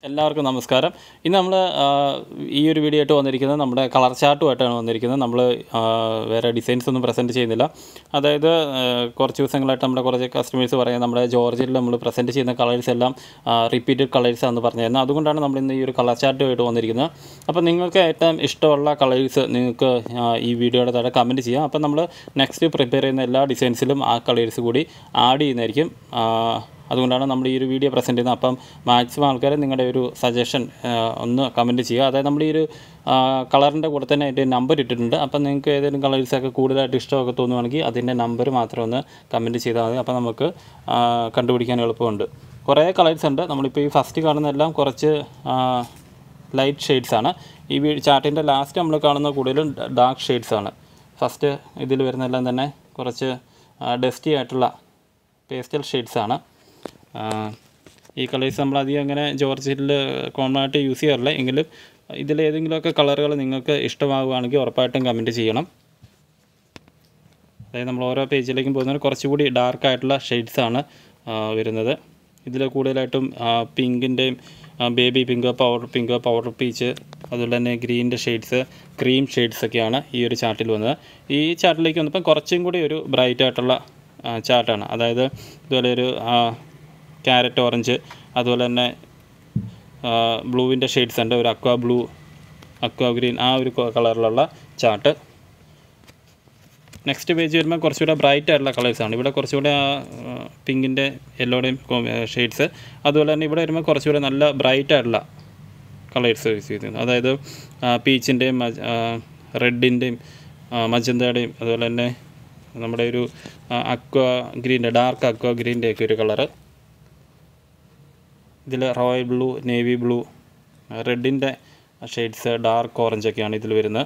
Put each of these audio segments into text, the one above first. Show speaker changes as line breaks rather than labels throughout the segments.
എല്ലാവർക്കും നമസ്കാരം. ഇന്ന് നമ്മൾ ഈ ഒരു വീഡിയോ ആയിട്ട് വന്നിരിക്കുന്നത് നമ്മുടെ കളർ ചാർട്ടുമായിട്ടാണ് വന്നിരിക്കുന്നത്. നമ്മൾ വേറെ ഡിസൈൻസ് ഒന്നും പ്രസൻറ്റ് ചെയ്യുന്നില്ല. അതായത് കുറച്ച് ദിവസങ്ങളായിട്ട് നമ്മുടെ കുറച്ച് കസ്റ്റമേഴ്സ് പറയാം നമ്മുടെ ജോർജിൽ നമ്മൾ പ്രസൻറ്റ് ചെയ്യുന്ന കളേഴ്സ് എല്ലാം റിപ്പീറ്റഡ് കളേഴ്സാണെന്ന് പറഞ്ഞിരുന്നത്. അതുകൊണ്ടാണ് നമ്മൾ ഇന്ന് ഈ ഒരു കളർ ചാർട്ടുമായിട്ട് വന്നിരിക്കുന്നത്. അപ്പോൾ നിങ്ങൾക്ക് ഏറ്റവും ഇഷ്ടമുള്ള കളേഴ്സ് നിങ്ങൾക്ക് ഈ വീഡിയോയുടെ താഴെ കമൻറ്റ് ചെയ്യാം. അപ്പോൾ നമ്മൾ നെക്സ്റ്റ് പ്രിപ്പയർ ചെയ്യുന്ന എല്ലാ ഡിസൈൻസിലും ആ കളേഴ്സ് കൂടി ആഡ് ചെയ്യുന്നതായിരിക്കും. അതുകൊണ്ടാണ് നമ്മൾ ഈ ഒരു വീഡിയോ പ്രസൻറ്റ് ചെയ്യുന്നത്. അപ്പം മാക്സിമം ആൾക്കാർ നിങ്ങളുടെ ഒരു സജഷൻ ഒന്ന് കമൻറ്റ് ചെയ്യുക. അതായത് നമ്മൾ ഈ ഒരു കളറിൻ്റെ കൂടെ തന്നെ അതിൻ്റെ നമ്പർ ഇട്ടിട്ടുണ്ട്. അപ്പം നിങ്ങൾക്ക് ഏതെങ്കിലും കളേഴ്സൊക്കെ കൂടുതലായിട്ട് ഇഷ്ടമൊക്കെ തോന്നുവാണെങ്കിൽ അതിൻ്റെ നമ്പർ മാത്രം ഒന്ന് കമൻറ്റ് ചെയ്താൽ മതി. അപ്പോൾ നമുക്ക് കണ്ടുപിടിക്കാൻ എളുപ്പമുണ്ട്. കുറേ കളേഴ്സ് ഉണ്ട്. നമ്മളിപ്പോൾ ഈ ഫസ്റ്റ് കാണുന്നതെല്ലാം കുറച്ച് ലൈറ്റ് ഷെയ്ഡ്സാണ്. ഈ ചാർട്ടിൻ്റെ ലാസ്റ്റ് നമ്മൾ കാണുന്ന കൂടുതലും ഡാർക്ക് ഷെയ്ഡ്സാണ്. ഫസ്റ്റ് ഇതിൽ വരുന്നതെല്ലാം തന്നെ കുറച്ച് ഡസ്റ്റി ആയിട്ടുള്ള പേസ്റ്റൽ ഷെയ്ഡ്സാണ്. ഈ കളേഴ്സ് നമ്മൾ അധികം അങ്ങനെ ജോർജിൽ കോമൺ ആയിട്ട് യൂസ് ചെയ്യാറില്ല. എങ്കിലും ഇതിലേതെങ്കിലുമൊക്കെ കളറുകൾ നിങ്ങൾക്ക് ഇഷ്ടമാവുകയാണെങ്കിൽ ഉറപ്പായിട്ടും കമൻറ്റ് ചെയ്യണം. അതായത് നമ്മൾ ഓരോ പേജിലേക്കും പോകുന്നതിന് കുറച്ചുകൂടി ഡാർക്കായിട്ടുള്ള ഷെയ്ഡ്സാണ് വരുന്നത്. ഇതിൽ കൂടുതലായിട്ടും പിങ്കിൻ്റെയും ബേബി പിങ്ക്, പൗഡർ പീച്ച്, അതുപോലെ തന്നെ ഗ്രീൻ്റെ ഷെയ്ഡ്സ്, ക്രീം ഷെയ്ഡ്സൊക്കെയാണ് ഈ ഒരു ചാർട്ടിൽ വന്നത്. ഈ ചാർട്ടിലേക്ക് വന്നപ്പോൾ കുറച്ചും കൂടി ഒരു ബ്രൈറ്റ് ആയിട്ടുള്ള ചാർട്ടാണ്. അതായത് ഇതുപോലെ ഒരു ക്യാരറ്റ് ഓറഞ്ച്, അതുപോലെ തന്നെ ബ്ലൂവിൻ്റെ ഷെയ്ഡ്സ് ഉണ്ട്. ഒരു അക്വാ ബ്ലൂ, അക്വാ ഗ്രീൻ, ആ ഒരു കളറിലുള്ള ചാർട്ട്. നെക്സ്റ്റ് പേജ് വരുമ്പോൾ കുറച്ചുകൂടെ ബ്രൈറ്റ് ആയിട്ടുള്ള കളേഴ്സാണ്. ഇവിടെ കുറച്ചുകൂടെ പിങ്കിൻ്റെ യെല്ലോയുടെയും ഷെയ്ഡ്സ്, അതുപോലെ തന്നെ ഇവിടെ വരുമ്പോൾ കുറച്ചുകൂടെ നല്ല ബ്രൈറ്റ് ആയിട്ടുള്ള കളേഴ്സ് യൂസ് ചെയ്യുന്നത്. അതായത് പീച്ചിൻ്റെയും റെഡിൻ്റെയും മജന്തയുടെയും, അതുപോലെ തന്നെ നമ്മുടെ ഒരു അക്വാ ഗ്രീൻ്റെ, ഡാർക്ക് അക്വാ ഗ്രീൻ്റെ ഒക്കെ ഒരു കളറ്. ഇതിൽ റോയൽ ബ്ലൂ, നേവി ബ്ലൂ, റെഡിൻ്റെ ഷെയ്ഡ്സ്, ഡാർക്ക് ഓറഞ്ചൊക്കെയാണ് ഇതിൽ വരുന്നത്.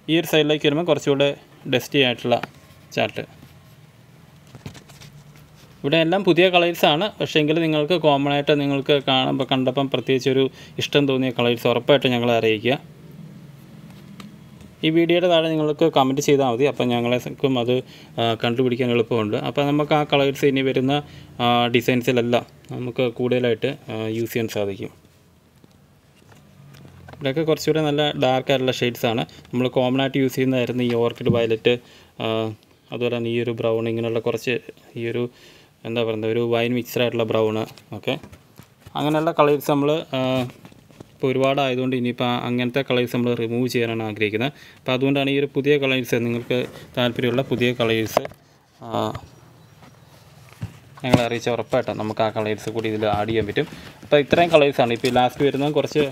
ഈ ഒരു സൈഡിലേക്ക് വരുമ്പോൾ കുറച്ചുകൂടെ ഡസ്റ്റി ആയിട്ടുള്ള ചാർട്ട്. ഇവിടെ എല്ലാം പുതിയ കളേഴ്സാണ്. പക്ഷേ എങ്കിൽ നിങ്ങൾക്ക് കോമൺ ആയിട്ട് നിങ്ങൾക്ക് കണ്ടപ്പം പ്രത്യേകിച്ചൊരു ഇഷ്ടം തോന്നിയ കളേഴ്സ് ഉറപ്പായിട്ട് ഞങ്ങളെ അറിയിക്കുക. ഈ വീഡിയോയുടെ താഴെ നിങ്ങൾക്ക് കമൻറ്റ് ചെയ്താൽ മതി. അപ്പം ഞങ്ങൾക്കും അത് കണ്ടുപിടിക്കാൻ എളുപ്പമുണ്ട്. അപ്പോൾ നമുക്ക് ആ കളേഴ്സ് ഇനി വരുന്ന ഡിസൈൻസിലെല്ലാം നമുക്ക് കൂടുതലായിട്ട് യൂസ് ചെയ്യാൻ സാധിക്കും. ഇതൊക്കെ കുറച്ചുകൂടെ നല്ല ഡാർക്കായിട്ടുള്ള ഷെയ്ഡ്സാണ്. നമ്മൾ കോമൺ ആയിട്ട് യൂസ് ചെയ്യുന്നതായിരുന്നു ഈ ഓർക്കിഡ് വയലറ്റ്, അതുപോലെ തന്നെ ഈ ഒരു ബ്രൗൺ, ഇങ്ങനെയുള്ള കുറച്ച് ഈ ഒരു എന്താ പറയുന്നത് ഒരു വൈൻ മിക്സ്ഡായിട്ടുള്ള ബ്രൗണ് ഒക്കെ, അങ്ങനെയുള്ള കളേഴ്സ് നമ്മൾ ഇപ്പോൾ ഒരുപാടായതുകൊണ്ട് ഇനിയിപ്പോൾ അങ്ങനത്തെ കളേഴ്സ് നമ്മൾ റിമൂവ് ചെയ്യാനാണ് ആഗ്രഹിക്കുന്നത്. അപ്പോൾ അതുകൊണ്ടാണ് ഈ ഒരു പുതിയ കളേഴ്സ്, നിങ്ങൾക്ക് താല്പര്യമുള്ള പുതിയ കളേഴ്സ് ഞങ്ങളെ അറിയിച്ച ഉറപ്പായിട്ടാണ് നമുക്ക് ആ കളേഴ്സ് കൂടി ഇതിൽ ആഡ് ചെയ്യാൻ പറ്റും. അപ്പോൾ ഇത്രയും കളേഴ്സാണ്. ഇപ്പോൾ ലാസ്റ്റ് വരുന്നത് കുറച്ച്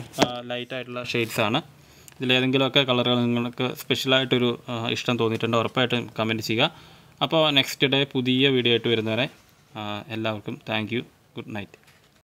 ലൈറ്റായിട്ടുള്ള ഷെയ്ഡ്സാണ്. ഇതിലേതെങ്കിലുമൊക്കെ കളറുകൾ നിങ്ങൾക്ക് സ്പെഷ്യലായിട്ടൊരു ഇഷ്ടം തോന്നിയിട്ടുണ്ട് ഉറപ്പായിട്ടും കമൻറ്റ് ചെയ്യുക. അപ്പോൾ നെക്സ്റ്റ് ഡേ പുതിയ വീഡിയോ ആയിട്ട് വരുന്നവരെ എല്ലാവർക്കും താങ്ക് യു. Good night.